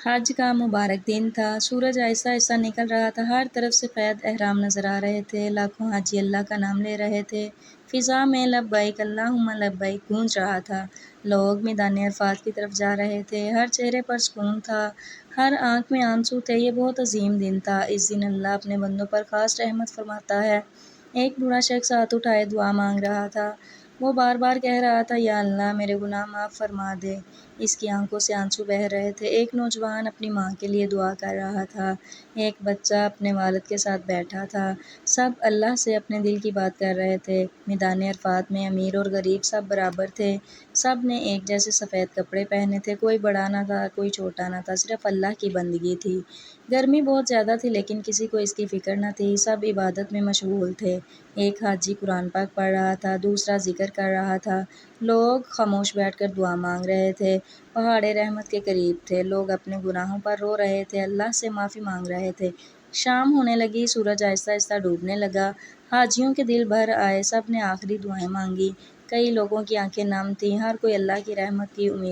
حج کا مبارک دن تھا۔ سورج آہستہ آہستہ نکل رہا تھا۔ ہر طرف سے قید احرام نظر آ رہے تھے۔ لاکھوں حاجی اللہ کا نام لے رہے تھے۔ فضا میں لبیک اللہم لبیک گونج رہا تھا۔ لوگ میدان عرفات کی طرف جا رہے تھے۔ ہر چہرے پر سکون تھا، ہر آنکھ میں آنسو تھے۔ یہ بہت عظیم دن تھا۔ اس دن اللہ اپنے بندوں پر خاص رحمت فرماتا ہے۔ ایک بوڑھا شخص ہاتھ اٹھائے دعا مانگ رہا تھا۔ وہ بار بار کہہ رہا تھا، یا اللہ میرے گناہ معاف فرما دے۔ اس کی آنکھوں سے آنسو بہہ رہے تھے۔ ایک نوجوان اپنی ماں کے لیے دعا کر رہا تھا۔ ایک بچہ اپنے والد کے ساتھ بیٹھا تھا۔ سب اللہ سے اپنے دل کی بات کر رہے تھے۔ میدان عرفات میں امیر اور غریب سب برابر تھے۔ سب نے ایک جیسے سفید کپڑے پہنے تھے۔ کوئی بڑا نہ تھا، کوئی چھوٹا نہ تھا، صرف اللہ کی بندگی تھی۔ گرمی بہت زیادہ تھی لیکن کسی کو اس کی فکر نہ تھی۔ سب عبادت میں مشغول تھے۔ ایک حاجی قرآن پاک پڑھ رہا تھا، دوسرا ذکر کر رہا تھا۔ لوگ خاموش بیٹھ کر دعا مانگ رہے تھے۔ پہاڑ رحمت کے قریب تھے۔ لوگ اپنے گناہوں پر رو رہے تھے، اللہ سے معافی مانگ رہے تھے۔ شام ہونے لگی، سورج آہستہ آہستہ ڈوبنے لگا۔ حاجیوں کے دل بھر آئے، سب نے آخری دعائیں مانگی۔ کئی لوگوں کی آنکھیں نم تھیں، ہر کوئی اللہ کی رحمت کی امید